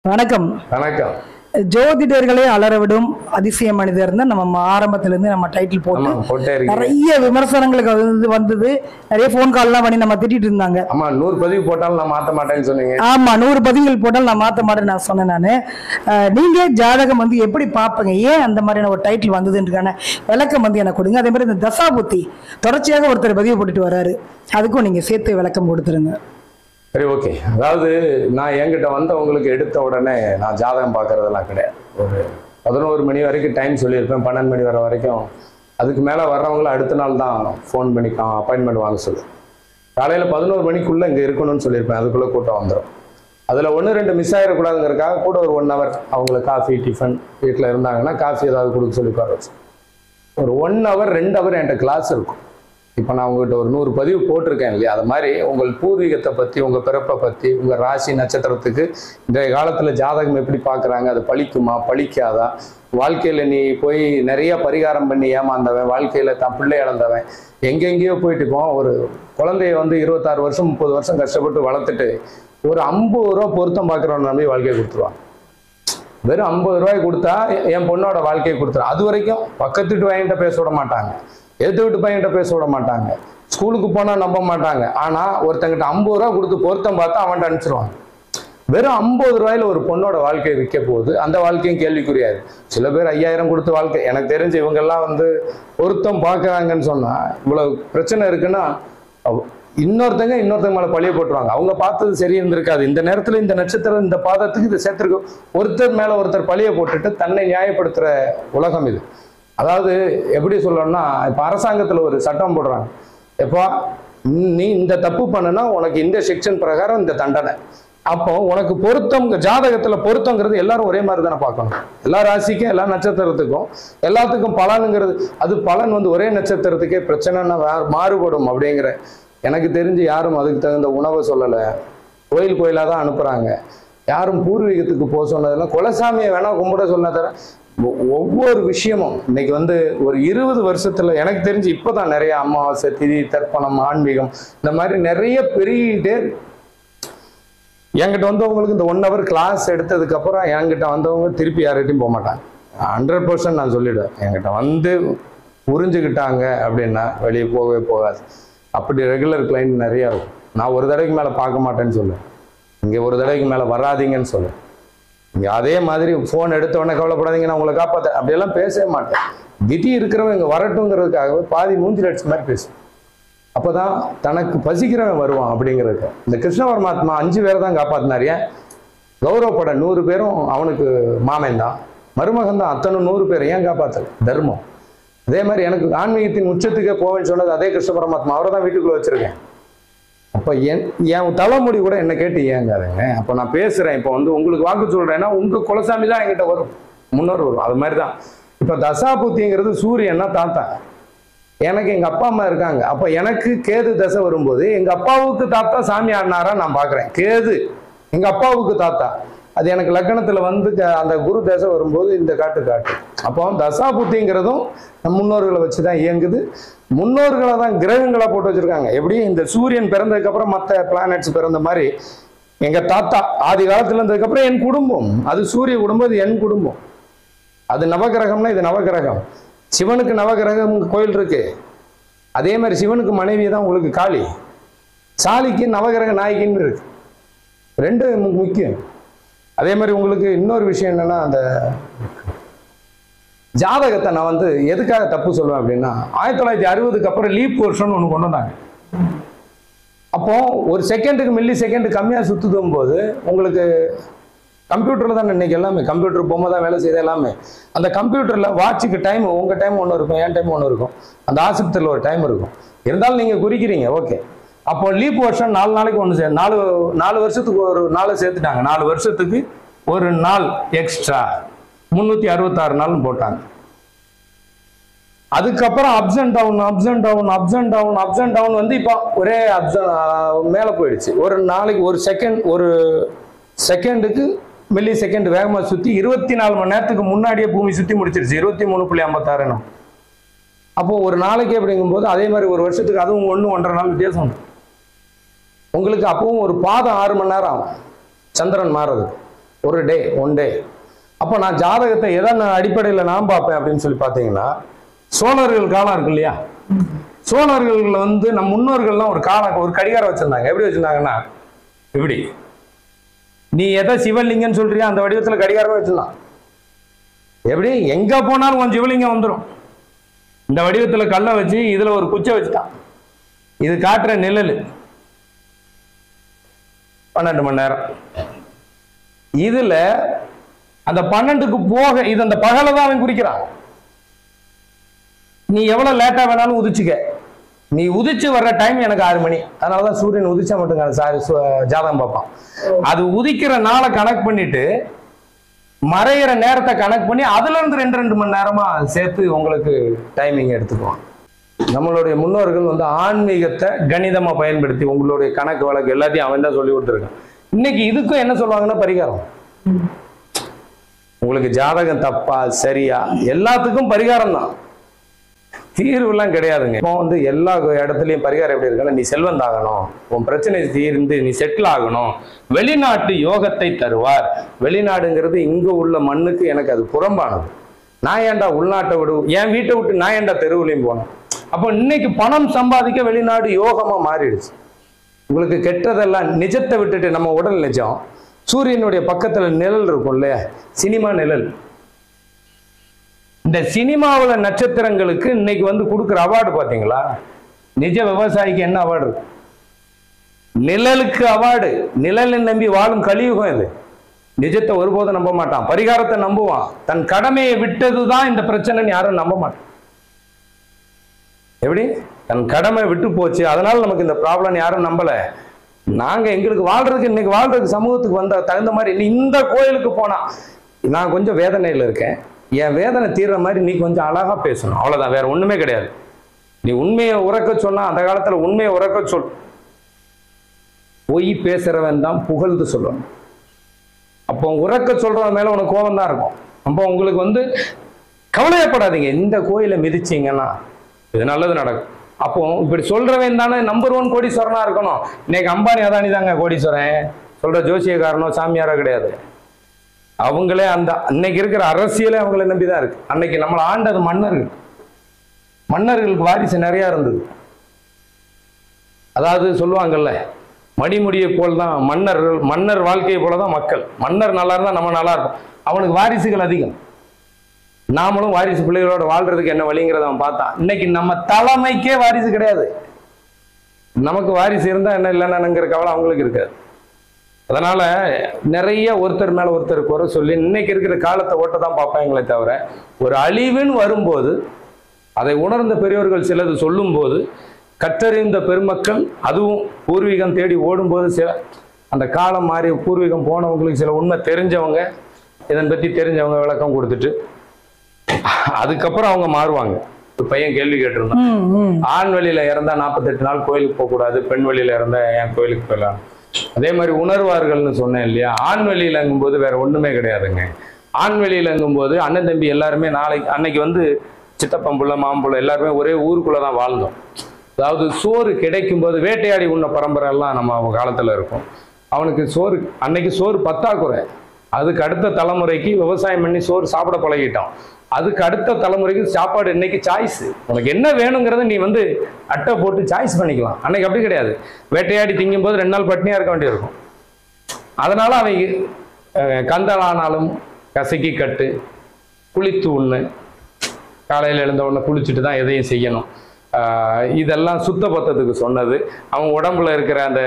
வணக்கம். வணக்கம். ஜோதிடர்களை அலறவிடும் அதிசய மனிதர் நம்ம ஆரம்பத்துல இருந்து நம்ம டைட்டில் போட்டு நிறைய விமர்சனங்களுக்கு வந்தது. நிறைய போன் கால்லாம் பண்ணி நம்ம திட்டிட்டு இருந்தாங்க. ஆமா, 100 பதிவு போட்டாலும் நான் மாத்த மாட்டேன்னு சொன்னீங்க. ஆமா, 100 பதிவுகள் போட்டாலும் நான் மாத்த மாட்டேன்னு நான் சொன்னேன். நானு நீங்க ஜாதகம் எப்படி பார்ப்பீங்க, ஏன் அந்த மாதிரியான ஒரு டைட்டில் வந்ததுன்றதுக்கான விளக்கம் எனக்கு கொடுங்க. அதே மாதிரி இந்த தசாபுத்தி தொடர்ச்சியாக ஒருத்தர் பதிவு போட்டுட்டு வர்றாரு, அதுக்கும் நீங்க சேர்த்து விளக்கம் கொடுத்துருங்க. சரி, ஓகே. அதாவது நான் என்கிட்ட வந்தவங்களுக்கு எடுத்த உடனே நான் ஜாதகம் பார்க்கறதெல்லாம் கிடையாது. ஒரு 11 மணி வரைக்கும் டைம் சொல்லியிருப்பேன், 12 மணி வர வரைக்கும். அதுக்கு மேலே வர்றவங்கள அடுத்த நாள் தான் ஃபோன் பண்ணி அப்பாயின்மெண்ட் வாங்க சொல்லு. காலையில் 11 மணிக்குள்ளே இங்கே இருக்கணும்னு சொல்லியிருப்பேன், அதுக்குள்ளே கூட்டம் வந்துடும். அதில் 1-2 மிஸ் ஆகிடக்கூடாதுங்கிறதுக்காக கூட ஒரு 1 hour அவங்களுக்கு காஃபி டிஃபன் வீட்டில் இருந்தாங்கன்னா காஃபி ஏதாவது கொடுக்க சொல்லி உட்கார வச்சு ஒரு 1 hour 2 hour என்கிட்ட கிளாஸ் இருக்கும். இப்போ நான் உங்கள்கிட்ட ஒரு 100 பதிவு போட்டிருக்கேன் இல்லையா, அது மாதிரி உங்கள் பூர்வீகத்தை பற்றி, உங்கள் பிறப்பை பற்றி, உங்கள் ராசி நட்சத்திரத்துக்கு இன்றைய காலத்தில் ஜாதகம் எப்படி பார்க்குறாங்க, அது பழிக்குமா பழிக்காதா, வாழ்க்கையில் நீ போய் நிறைய பரிகாரம் பண்ணி ஏமாந்தவன், வாழ்க்கையில் தான் பிள்ளை இழந்தவன், எங்கெங்கேயோ போயிட்டு இருப்போம். ஒரு குழந்தைய 26 வருஷம் 30 வருஷம் கஷ்டப்பட்டு வளர்த்துட்டு ஒரு 50 ரூபா பொருத்தம் பார்க்குறவன் நம்பி வாழ்க்கையை கொடுத்துருவான். வெறும் 50 ரூபாய் கொடுத்தா என் பொண்ணோட வாழ்க்கையை கொடுத்துருவான். அது வரைக்கும் பக்கத்து வீட்டு பையன்கிட்ட பேச விட மாட்டாங்க, எதிர்த்து வீட்டு பையன்கிட்ட பேச விட மாட்டாங்க, ஸ்கூலுக்கு போனால் நம்ப மாட்டாங்க. ஆனால் ஒருத்தங்கிட்ட 50 ரூபா கொடுத்து பொருத்தம் பார்த்தா அவன்கிட்ட அனுப்பிச்சிருவாங்க. வெறும் 50 ரூபாயில ஒரு பொண்ணோட வாழ்க்கையை விற்க போகுது. அந்த வாழ்க்கையும் கேள்விக்குரியாது. சில பேர் 5000 கொடுத்து வாழ்க்கை, எனக்கு தெரிஞ்சு இவங்கெல்லாம் பொருத்தம் பார்க்குறாங்கன்னு சொன்னால் இவ்வளவு பிரச்சனை இருக்குன்னா இன்னொருத்தங்க மேலே பழிய போட்டுருவாங்க. அவங்க பார்த்தது சரி இருந்திருக்காது, இந்த நேரத்தில் இந்த நட்சத்திரம் இந்த பாதத்துக்கு இது சேர்த்துருக்கு, ஒருத்தர் மேலே ஒருத்தர் பழிய போட்டுட்டு தன்னை நியாயப்படுத்துகிற உலகம் இது. அதாவது எப்படி சொல்லணும்னா, இப்போ அரசாங்கத்தில் ஒரு சட்டம் போடுறாங்க, எப்போ நீ இந்த தப்பு பண்ணுனா உனக்கு இந்த செக்ஷன் பிரகாரம் இந்த தண்டனை. அப்போ உனக்கு பொருத்தம், ஜாதகத்தில் பொருத்தங்கிறது எல்லாரும் ஒரே மாதிரி தானே பார்க்கணும். எல்லா ராசிக்கும் எல்லா நட்சத்திரத்துக்கும் எல்லாத்துக்கும் பலனுங்கிறது, அது பலன் ஒரே நட்சத்திரத்துக்கே பிரச்சனைன்னா மாறுபடும். அப்படிங்கிற எனக்கு தெரிஞ்சு யாரும் அதுக்கு தகுந்த உணவை சொல்லலை, கோயிலாக தான் அனுப்புகிறாங்க. யாரும் பூர்வீகத்துக்கு போக சொன்னதெல்லாம் குலசாமியை வேணா கும்பிட சொன்ன தர ஒவ்வொரு விஷயமும் இன்னைக்கு ஒரு 20 வருஷத்துல எனக்கு தெரிஞ்சு இப்போதான் நிறைய அமாவாசை திதி தர்ப்பணம் ஆன்மீகம் இந்த மாதிரி நிறைய பெருகிட்டே. என்கிட்ட வந்தவங்களுக்கு இந்த 1 hour கிளாஸ் எடுத்ததுக்கு அப்புறம் என்கிட்ட வந்தவங்க திருப்பி யார்கிட்டையும் போக மாட்டாங்க. 100% நான் சொல்லிடுவேன், என்கிட்ட புரிஞ்சுக்கிட்டாங்க அப்படின்னா வெளியே போகவே போகாது. அப்படி ரெகுலர் கிளைண்ட் நிறைய இருக்கும். நான் ஒரு தடவைக்கு மேலே பார்க்க மாட்டேன்னு சொல்லுவேன், இங்கே ஒரு தடவைக்கு மேலே வராதிங்கன்னு சொல்லுவேன். இங்கே அதே மாதிரி ஃபோன் எடுத்த உடனே கவலைப்படாதீங்க நான் உங்களை காப்பாற்ற அப்படியெல்லாம் பேசவே மாட்டேன். விதி இருக்கிறவன் இங்கே வரட்டுங்கிறதுக்காகவே பாதி மூஞ்சி லட்சம் மாதிரி பேசுவேன். அப்போ தான் தனக்கு பசிக்கிறவன் வருவான் அப்படிங்கிறதுக்கு. இந்த கிருஷ்ண பரமாத்மா 5 பேரை தான் காப்பாற்றினார். ஏன் கௌரவப்பட 100 பேரும் அவனுக்கு மாமன் தான், மருமகன் தான், அத்தனை 100 பேர் ஏன் காப்பாற்றல? தர்மம். அதே மாதிரி எனக்கு ஆன்மீகத்தின் உச்சத்துக்கே போவேன்னு சொன்னது அதே கிருஷ்ண பரமாத்மா, அவரை தான் வீட்டுக்குள்ளே வச்சிருக்கேன். அப்போ என் தலைமுடி கூட என்ன கேட்டு ஏங்காதுங்க. அப்போ நான் பேசுகிறேன், இப்போ உங்களுக்கு வாக்கு சொல்கிறேன்னா உங்கள் குலசாமி தான் என்கிட்ட வரும், முன்னோர் வரும். அது மாதிரி தான் இப்போ தசாபுத்திங்கிறது சூரியன்னா தாத்தா. எனக்கு எங்கள் அப்பா அம்மா இருக்காங்க. அப்போ எனக்கு கேது தசை வரும்போது எங்கள் அப்பாவுக்கு தாத்தா சாமி ஆடினாரா நான் பார்க்குறேன். கேது எங்கள் அப்பாவுக்கு தாத்தா, அது எனக்கு லக்னத்தில் அந்த குரு தசை வரும்போது இந்த காட்டு. அப்போ தசாபுத்திங்கிறதும் முன்னோர்களை வச்சு தான் இயங்குது. முன்னோர்களை தான் கிரகங்களா போட்டு வச்சிருக்காங்க. எப்படி இந்த சூரியன் பிறந்ததுக்கு அப்புறம் மற்ற பிளானட்ஸ் பிறந்த மாதிரி எங்க தாத்தா ஆதி காலத்துல இருந்ததுக்கு அப்புறம் என் குடும்பம், அது சூரிய குடும்பம், இது என் குடும்பம். அது நவகிரகம்னா இது நவகிரகம். சிவனுக்கு நவகிரகம் கோயில் இருக்கு. அதே மாதிரி சிவனுக்கு மனைவி தான் உங்களுக்கு காளி, சாலிக்கு நவகிரக நாயகின்னு இருக்கு. 2 முக்கியம். அதே மாதிரி உங்களுக்கு இன்னொரு விஷயம் என்னன்னா, அந்த ஜாதகத்தை நான் எதுக்காக தப்பு சொல்லுவேன் அப்படின்னா, 1960க்கு அப்புறம் லீப் வருஷம்னு ஒன்று கொண்டு வந்தாங்க. அப்போ ஒரு செகண்டுக்கு மில்லி செகண்ட் கம்மியாக சுற்றுதும் போது உங்களுக்கு கம்ப்யூட்டரில் தான் இன்னைக்கு எல்லாமே, கம்ப்யூட்டர் பொம்மை தான் வேலை செய்யுது எல்லாமே. அந்த கம்ப்யூட்டரில் வாட்சுக்கு டைம், உங்கள் டைம் ஒன்று இருக்கும், என் டைம் ஒன்று இருக்கும், அந்த ஆஸ்பத்திரியில் ஒரு டைம் இருக்கும். இருந்தாலும் நீங்கள் குறிக்கிறீங்க, ஓகே. அப்போ லீப் வருஷம் 4 நாளைக்கு ஒன்று 4 வருஷத்துக்கு ஒரு நாளை சேர்த்துட்டாங்க. 4 வருஷத்துக்கு ஒரு நாள் எக்ஸ்ட்ரா 366 நாள்னு போட்டாங்க. அதுக்கப்புறம் அப்ஸ் அண்ட் டவுன் இப்போ ஒரே மேலே போயிடுச்சு. ஒரு நாளைக்கு ஒரு செகண்டுக்கு மில்லி செகண்ட் வேகமாக சுற்றி 24 மணி நேரத்துக்கு முன்னாடியே பூமி சுற்றி முடிச்சிருச்சு. 23.56. அப்போ ஒரு நாளைக்கு அப்படிங்கும்போது அதே மாதிரி ஒரு வருஷத்துக்கு அதுவும் 1.5 நாள் வித்தியாசம். உங்களுக்கு அப்பவும் ஒரு பாதம் 6 மணி நேரம் ஆகும் சந்திரன் மாறுறது. ஒரு டே, ஒன் டே. அப்போ நான் ஜாதகத்தை எதன் அடிப்படையில் நான் பார்ப்பேன் அப்படின்னு சொல்லி பார்த்தீங்கன்னா, சோழர்கள் காலம் இருக்கு இல்லையா, சோழர்கள் வந்து நம் முன்னோர்கள்லாம் ஒரு கடிகாரம் வச்சிருந்தாங்க. எப்படி வச்சிருந்தாங்கன்னா, இப்படி நீ எதை சிவலிங்கன்னு சொல்றியா அந்த வடிவத்தில் கடிகாரமே வச்சிடலாம். எப்படி எங்க போனாலும் கொஞ்சம் சிவலிங்கம் வந்துடும். இந்த வடிவத்தில் கல்லை வச்சு இதுல ஒரு குச்சை வச்சுட்டான். இது காட்டுற நிழல் 12 மணி நேரம். இதுல அந்த 12க்கு போக இது அந்த பகலை தான் அவன் குறிக்கிறான். நீ எவ்வளவு லேட்டா வேணாலும் உதிச்சுக்க, நீ உதிச்சு வர்ற டைம் எனக்கு 6 மணி. அதனாலதான் சூரியன் உதிச்சா மட்டும் ஜாதகம் பார்ப்பான். அது உதிக்கிற நாளை கணக்கு பண்ணிட்டு மறைகிற நேரத்தை கணக்கு பண்ணி அதுல இருந்து 2 மணி நேரமா சேர்த்து உங்களுக்கு டைமிங் எடுத்துக்குவான். நம்மளுடைய முன்னோர்கள் வந்து ஆன்மீகத்தை கணிதமா பயன்படுத்தி உங்களுடைய கணக்கு வழக்கு எல்லாத்தையும் அவன் தான் சொல்லி கொடுத்துருக்கான். இன்னைக்கு இதுக்கும் என்ன சொல்லுவாங்கன்னா பரிகாரம். உங்களுக்கு ஜாதகம் தப்பா சரியா எல்லாத்துக்கும் பரிகாரம் தான், தீர்வுலாம் கிடையாதுங்க. இப்போ வந்து எல்லா இடத்துலயும் பரிகாரம் எப்படி இருக்குன்னா, நீ செல்வந்தாகணும், உன் பிரச்சனை தீர்ந்து நீ செட்டில் ஆகணும், வெளிநாட்டு யோகத்தை தருவார். வெளிநாடுங்கிறது இங்க உள்ள மண்ணுக்கு எனக்கு அது புறம்பானது. நான் ஏன்டா உள்நாட்டை விடு, என் வீட்டை விட்டு நான் ஏன்டா தெருவுலையும் போனேன். அப்போ இன்னைக்கு பணம் சம்பாதிக்க வெளிநாடு யோகமா மாறிடுச்சு. உங்களுக்கு கெட்டதெல்லாம் நிஜத்தை விட்டுட்டு நம்ம உடல் நிஜம். சூரியனுடைய பக்கத்துல நிழல் இருக்கும் இல்லையா, சினிமா நிழல். இந்த சினிமாவில் நட்சத்திரங்களுக்கு இன்னைக்கு வந்து கொடுக்குற அவார்டு பாத்தீங்களா? நிஜ விவசாயிக்கு என்ன அவார்டு இருக்கு? நிழலுக்கு அவார்டு. நிழலை நம்பி வாழும் கலியுகம் இது. நிஜத்தை ஒருபோதும் நம்ப மாட்டான், பரிகாரத்தை நம்புவான். தன் கடமையை விட்டதுதான் இந்த பிரச்சனைன்னு யாரும் நம்ப மாட்டான். எப்படி தன் கடமை விட்டு போச்சு, அதனால நமக்கு இந்த ப்ராப்ளம் யாரும் நம்பல. நாங்க எங்களுக்கு வாழ்றதுக்கு இன்னைக்கு வாழ்றதுக்கு சமூகத்துக்கு வந்த தகுந்த மாதிரி நீ இந்த கோயிலுக்கு போனா, நான் கொஞ்சம் வேதனையில் இருக்கேன், என் வேதனை தீர்ற மாதிரி நீ கொஞ்சம் அழகா பேசணும், அவ்வளவுதான், வேற ஒண்ணுமே கிடையாது. நீ உண்மையை உறக்க சொன்னா, அந்த காலத்துல உண்மையை உறக்க சொல். பொய் பேசுறவன் தான் புகழ்ந்து சொல்லணும். அப்போ உறக்க சொல்றவன் மேல உனக்கு கோபம் தான் இருக்கும். அப்போ உங்களுக்கு வந்து கவலையப்படாதீங்க, இந்த கோயிலை மிதிச்சிங்கன்னா இது நல்லது நடக்கும். அப்போ இப்படி சொல்றவன் தானே நம்பர் 1 கோடீஸ்வரனா இருக்கணும். இன்னைக்கு அம்பானி அதானி தாங்க கோடீஸ்வரன், சொல்ற ஜோசியக்காரனோ சாமியாரோ கிடையாது. அவங்களே அந்த இன்னைக்கு இருக்கிற அரசியலே அவங்கள நம்பிதான் இருக்கு. அன்னைக்கு நம்மளை ஆண்டது மன்னர்கள், மன்னர்களுக்கு வாரிசு நிறைய இருந்தது. அதாவது சொல்லுவாங்கல்ல, மணிமுடியை போல் தான் மன்னர்கள், மன்னர் வாழ்க்கையை போலதான் மக்கள். மன்னர் நல்லா இருந்தா நம்ம நல்லா இருக்கும். அவனுக்கு வாரிசுகள் அதிகம். நாமளும் வாரிசு பிள்ளைகளோட வாழ்றதுக்கு என்ன வழிங்கிறத அவன் பார்த்தான். இன்னைக்கு நம்ம தலைமைக்கே வாரிசு கிடையாது. நமக்கு வாரிசு இருந்தா என்ன இல்லைன்னுங்கிற கவலை அவங்களுக்கு இருக்காது. அதனால நிறைய ஒருத்தர் மேல ஒருத்தர் குறை சொல்லி இன்னைக்கு இருக்கிற காலத்தை ஓட்ட தான் பார்ப்பாங்களே தவிர, ஒரு அழிவுன்னு வரும்போது அதை உணர்ந்த பெரியவர்கள் சிலது சொல்லும் போது, கற்றறிந்த பெருமக்கள் அதுவும் பூர்வீகம் தேடி ஓடும்போது சில அந்த காலம் மாறி பூர்வீகம் போனவங்களுக்கு சில உண்மை தெரிஞ்சவங்க, இதன் பற்றி தெரிஞ்சவங்க விளக்கம் கொடுத்துட்டு அதுக்கப்புறம் அவங்க மாறுவாங்க. ஒரு பையன் கேள்வி கேட்டிருந்தான், ஆண் வழியில இறந்தா 48 நாள் கோயிலுக்கு போக கூடாது, பெண் வழியில இறந்தா என் கோயிலுக்கு போயிடலாம். அதே மாதிரி உணர்வார்கள்னு சொன்னேன் இல்லையா, ஆண் வெளியிலங்கும் போது வேற ஒண்ணுமே கிடையாதுங்க. ஆண் வெளியிலங்கும் போது அண்ணன் தம்பி எல்லாருமே அன்னைக்கு வந்து சித்தப்பம்புள்ள மாம்புள்ள எல்லாருமே ஒரே ஊருக்குள்ளதான் வாழ்ந்தோம். அதாவது சோறு கிடைக்கும் போது வேட்டையாடி உண்ண பரம்பரை எல்லாம் நம்ம காலத்துல இருக்கும். அவனுக்கு சோறு அன்னைக்கு சோறு பத்தாக்குறை. அதுக்கு அடுத்த தலைமுறைக்கு விவசாயம் பண்ணி சோறு சாப்பிட பழகிட்டோம். அதுக்கு அடுத்த தலைமுறைக்கு சாப்பாடு இன்னைக்கு சாய்ஸ். உனக்கு என்ன வேணுங்கிறத நீ வந்து அட்டை போட்டு சாய்ஸ் பண்ணிக்கலாம். அன்னைக்கு அப்படி கிடையாது. வேட்டையாடி திங்கும் போது 2 நாள் பட்னியா இருக்க வேண்டியிருக்கும். அதனால அவங்க கந்தலானாலும் கசக்கி கட்டு, குளித்து உண்ணு, காலையில் எழுந்த உடனே குளிச்சுட்டு தான் எதையும் செய்யணும். இதெல்லாம் சுத்த பத்தத்துக்கு சொன்னது. அவங்க உடம்புல இருக்கிற அந்த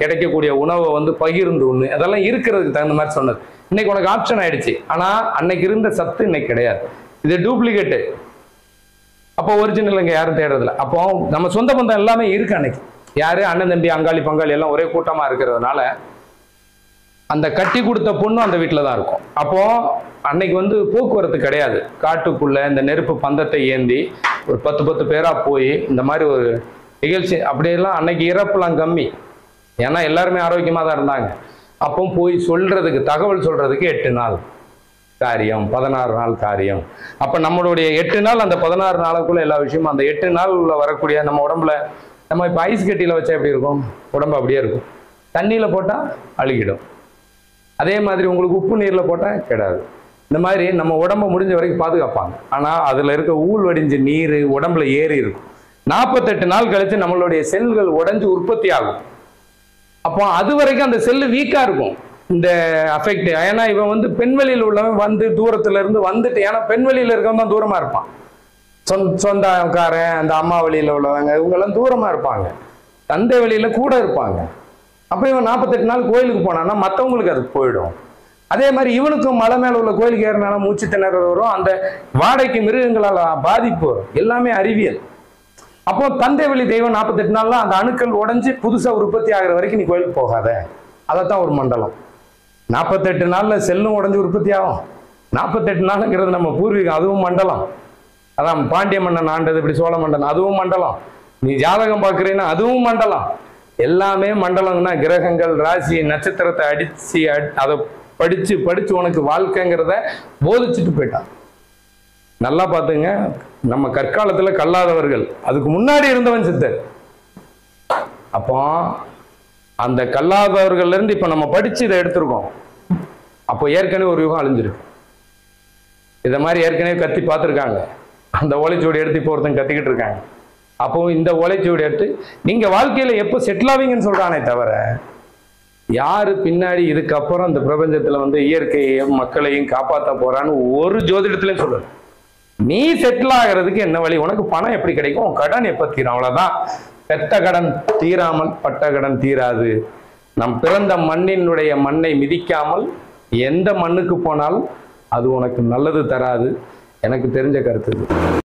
கிடைக்கக்கூடிய உணவை வந்து பகிர்ந்து உண்ணு, அதெல்லாம் இருக்கிறதுக்கு தகுந்த மாதிரி சொன்னது. இன்னைக்கு உனக்கு ஆப்ஷன் ஆயிடுச்சு. ஆனா அன்னைக்கு இருந்த சத்து இன்னைக்கு கிடையாது. இது டூப்ளிகேட்டு. அப்போ ஒரிஜினல் இங்க யாரும் தேடுறதில்ல. அப்போ நம்ம சொந்த பந்தம் எல்லாமே இருக்கு. அன்னைக்கு யாரு அண்ணன் தம்பி அங்காளி பங்காளி எல்லாம் ஒரே கூட்டமா இருக்கிறதுனால அந்த கட்டி கொடுத்த பொண்ணு அந்த வீட்டில தான் இருக்கும். அப்போ அன்னைக்கு வந்து போக்குவரத்து கிடையாது. காட்டுக்குள்ள இந்த நெருப்பு பந்தத்தை ஏந்தி ஒரு 10 பேரா போய் இந்த மாதிரி ஒரு நிகழ்ச்சி, அப்படியெல்லாம் அன்னைக்கு இறப்புலாம் கம்மி. ஏன்னா எல்லாருமே ஆரோக்கியமா தான் இருந்தாங்க. அப்போ போய் சொல்றதுக்கு, தகவல் சொல்றதுக்கு 8 நாள் காரியம், 16 நாள் காரியம். அப்ப நம்மளுடைய 8 நாள், அந்த 16 நாளுக்குள்ள எல்லா விஷயமும், அந்த 8 நாள் உள்ள வரக்கூடிய நம்ம உடம்புல, நம்ம இப்ப ஐஸ் கட்டியில வச்சா எப்படி இருக்கும், உடம்பு அப்படியே இருக்கும். தண்ணியில போட்டா அழுகிடும். அதே மாதிரி உங்களுக்கு உப்பு நீரில் போட்டால் கெடாது. இந்த மாதிரி நம்ம உடம்ப முடிஞ்ச வரைக்கும் பாதுகாப்பாங்க. ஆனால் அதில் இருக்க ஊழ் வடிஞ்ச நீர் உடம்புல ஏறி இருக்கும். 48 நாள் கழித்து நம்மளுடைய செல்கள் உடைஞ்சு உற்பத்தி ஆகும். அப்போ அது வரைக்கும் அந்த செல்லு வீக்காக இருக்கும் இந்த அஃபெக்ட். ஏன்னா இவன் வந்து பெண்வெளியில் உள்ளவன் வந்து தூரத்துல இருந்து வந்துட்டு, ஏன்னா பெண்வெளியில் இருக்கவன் தான் தூரமாக இருப்பான். சொந்தக்காரன் அந்த அம்மா வழியில் உள்ளவங்க இவங்கெல்லாம் தூரமாக இருப்பாங்க, தந்தை வழியில் கூட இருப்பாங்க. அப்போ இவன் 48 நாள் கோயிலுக்கு போனான்னா மற்றவங்களுக்கு அது போயிடும். அதே மாதிரி இவனுக்கும் மலை மேலே உள்ள கோயிலுக்கு ஏறினால மூச்சு திணறல் வரும், அந்த வாடகைக்கு மிருகங்களால் பாதிப்பு வரும். எல்லாமே அறிவியல். அப்போ தந்தை வழி தெய்வம் 48 நாள்ல அந்த அணுக்கள் உடைஞ்சு புதுசாக உற்பத்தி ஆகிற வரைக்கும் நீ கோயிலுக்கு போகாத. அதைத்தான் ஒரு மண்டலம். 48 நாள்ல செல்லும் உடஞ்சி உற்பத்தி ஆகும். 48 நாளுங்கிறது நம்ம பூர்வீகம், அதுவும் மண்டலம். அதான் பாண்டிய மன்னன் ஆண்டது, இப்படி சோழ மன்னன், அதுவும் மண்டலம். நீ ஜாதகம் பார்க்குறீன்னா அதுவும் மண்டலம். எல்லாமே மண்டலம்னா கிரகங்கள் ராசி நட்சத்திரத்தை அடிச்சு அதை படிச்சு படிச்சு உனக்கு வாழ்க்கைங்கிறத போதிச்சுட்டு போயிட்டான். நல்லா பார்த்துங்க, நம்ம கற்காலத்துல கல்லாதவர்கள், அதுக்கு முன்னாடி இருந்தவன் சித்தர். அப்போ அந்த கல்லாதவர்கள்ல இருந்து இப்ப நம்ம படிச்சு இதை எடுத்திருக்கோம். அப்போ ஏற்கனவே ஒரு யுகம் அழிஞ்சிருக்கு. இதை மாதிரி ஏற்கனவே கத்தி பார்த்துருக்காங்க. அந்த ஓலைச்சுவடி எடுத்து இப்போ ஒருத்தன் கத்திக்கிட்டு இருக்காங்க. அப்போ இந்த ஓலைச்சுவடி எடுத்து நீங்க வாழ்க்கையில எப்போ செட்டில் ஆவீங்கன்னு சொல்றானே தவிர, யாரு பின்னாடி இதுக்கப்புறம் இந்த பிரபஞ்சத்துல வந்து இயற்கையையும் மக்களையும் காப்பாற்ற போறான்னு ஒரு ஜோதிடத்துலயும் சொல்றது. நீ செட்டில் ஆகிறதுக்கு என்ன வழி, உனக்கு பணம் எப்படி கிடைக்கும், கடன் எப்ப தீரும், அவ்வளவுதான். பெத்த கடன் தீராமல் பட்ட கடன் தீராது. நம் பிறந்த மண்ணினுடைய மண்ணை மிதிக்காமல் எந்த மண்ணுக்கு போனாலும் அது உனக்கு நல்லது தராது. எனக்கு தெரிஞ்ச கருத்து இது.